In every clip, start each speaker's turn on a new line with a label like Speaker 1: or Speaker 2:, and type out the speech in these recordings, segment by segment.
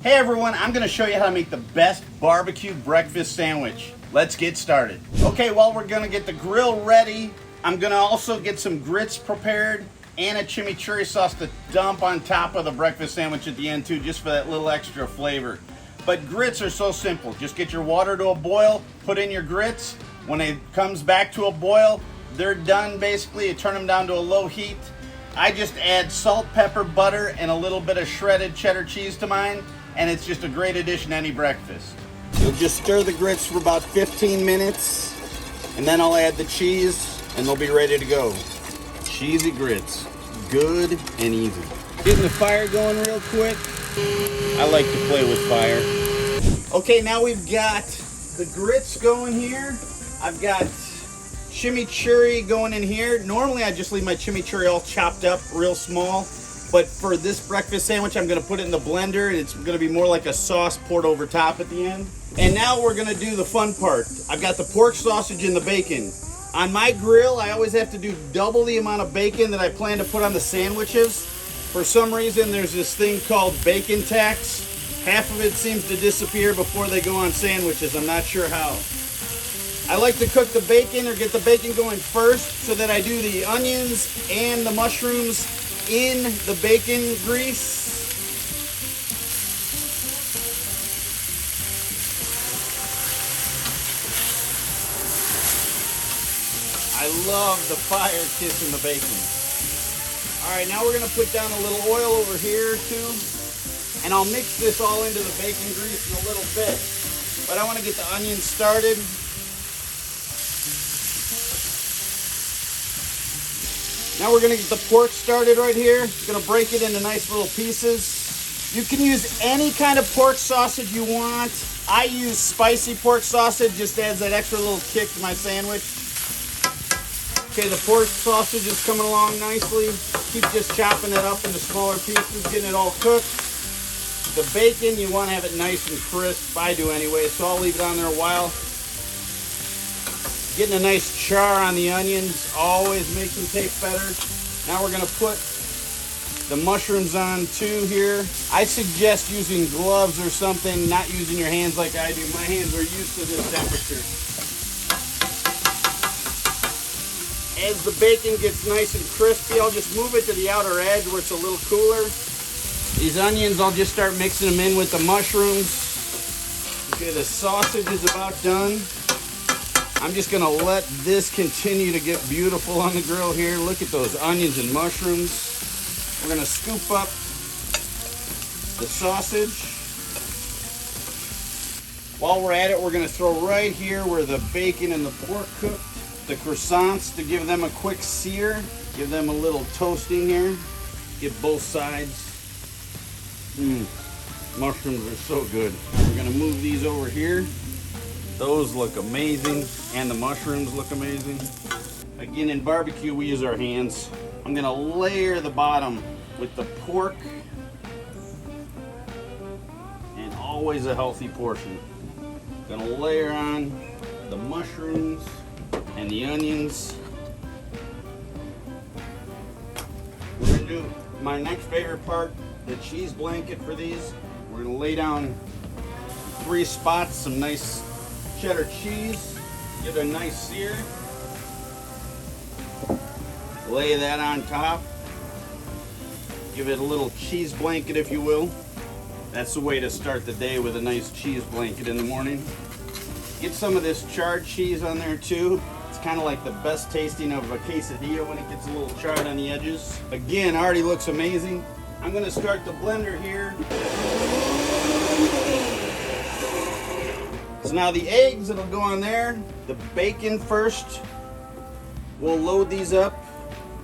Speaker 1: Hey everyone, I'm going to show you how to make the best barbecue breakfast sandwich. Let's get started. Okay, well, we're going to get the grill ready. I'm going to also get some grits prepared and a chimichurri sauce to dump on top of the breakfast sandwich at the end too, just for that little extra flavor. But grits are so simple. Just get your water to a boil, put in your grits. When it comes back to a boil, they're done basically. You turn them down to a low heat. I just add salt, pepper, butter, and a little bit of shredded cheddar cheese to mine, and it's just a great addition to any breakfast. You'll just stir the grits for about 15 minutes, and then I'll add the cheese, and they'll be ready to go. Cheesy grits, good and easy. Getting the fire going real quick. I like to play with fire. Okay, now we've got the grits going here. I've got chimichurri going in here. Normally I just leave my chimichurri all chopped up real small, but for this breakfast sandwich I'm going to put it in the blender, and it's going to be more like a sauce poured over top at the end. And now we're going to do the fun part. I've got the pork sausage and the bacon. On my grill I always have to do double the amount of bacon that I plan to put on the sandwiches. For some reason there's this thing called bacon tax. Half of it seems to disappear before they go on sandwiches. I'm not sure how. I like to cook the bacon or get the bacon going first so that I do the onions and the mushrooms in the bacon grease. I love the fire kissing the bacon. All right, now we're gonna put down a little oil over here too, and I'll mix this all into the bacon grease in a little bit. But I wanna get the onions started. Now we're gonna get the pork started right here. Gonna break it into nice little pieces. You can use any kind of pork sausage you want. I use spicy pork sausage, just adds that extra little kick to my sandwich. Okay, the pork sausage is coming along nicely. Keep just chopping it up into smaller pieces, getting it all cooked. The bacon, you wanna have it nice and crisp. I do anyway, so I'll leave it on there a while. Getting a nice char on the onions always makes them taste better. Now we're gonna put the mushrooms on too here. I suggest using gloves or something, not using your hands like I do. My hands are used to this temperature. As the bacon gets nice and crispy, I'll just move it to the outer edge where it's a little cooler. These onions, I'll just start mixing them in with the mushrooms. Okay, the sausage is about done. I'm just gonna let this continue to get beautiful on the grill here. Look at those onions and mushrooms. We're gonna scoop up the sausage. While we're at it, we're gonna throw right here where the bacon and the pork cooked, the croissants to give them a quick sear. Give them a little toasting here. Get both sides. Mushrooms are so good. We're gonna move these over here. Those look amazing, and the mushrooms look amazing. Again, in barbecue, we use our hands. I'm gonna layer the bottom with the pork, and always a healthy portion. Gonna layer on the mushrooms and the onions. We're gonna do my next favorite part, the cheese blanket for these. We're gonna lay down 3 spots, some nice cheddar cheese, give it a nice sear. Lay that on top. Give it a little cheese blanket, if you will. That's the way to start the day, with a nice cheese blanket in the morning. Get some of this charred cheese on there too. It's kind of like the best tasting of a quesadilla when it gets a little charred on the edges. Again, already looks amazing. I'm gonna start the blender here. So now the eggs that'll go on there, the bacon first. We'll load these up.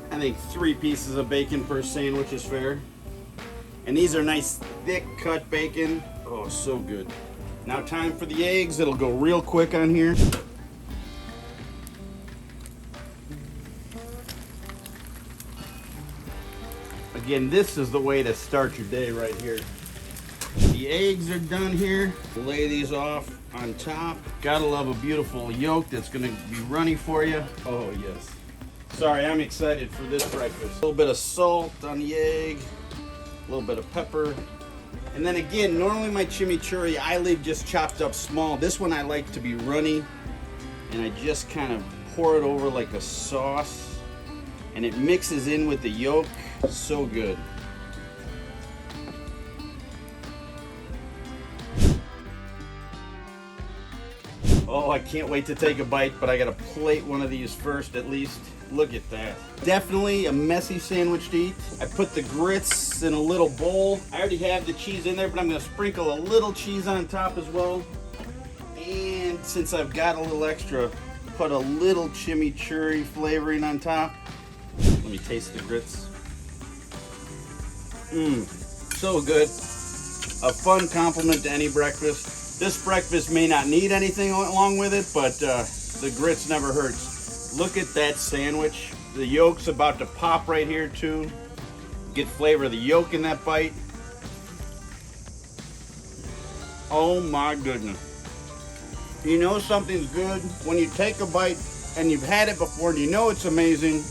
Speaker 1: I think 3 pieces of bacon per sandwich is fair. And these are nice thick cut bacon. Oh, so good. Now time for the eggs. It'll go real quick on here. Again, this is the way to start your day right here. The eggs are done here. Lay these off on top. Gotta love a beautiful yolk that's gonna be runny for you. Oh yes. Sorry, I'm excited for this breakfast. A little bit of salt on the egg, a little bit of pepper, And then again, normally my chimichurri I leave just chopped up small. This one I like to be runny, and I just kind of pour it over like a sauce, and it mixes in with the yolk. So good. Oh, I can't wait to take a bite, but I gotta plate one of these first at least. Look at that. Definitely a messy sandwich to eat. I put the grits in a little bowl. I already have the cheese in there, but I'm gonna sprinkle a little cheese on top as well. And since I've got a little extra, put a little chimichurri flavoring on top. Let me taste the grits. So good. A fun compliment to any breakfast. This breakfast may not need anything along with it, but the grits never hurts. Look at that sandwich. The yolk's about to pop right here too. Get flavor of the yolk in that bite. Oh my goodness. You know something's good when you take a bite and you've had it before and you know it's amazing,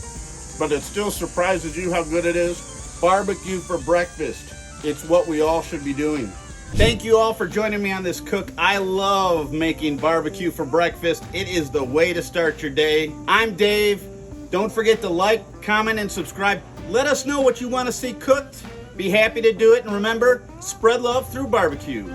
Speaker 1: but it still surprises you how good it is. Barbecue for breakfast. It's what we all should be doing. Thank you all for joining me on this cook. I love making barbecue for breakfast. It is the way to start your day. I'm Dave. Don't forget to like, comment, and subscribe. Let us know what you want to see cooked. Be happy to do it. And remember, spread love through barbecue.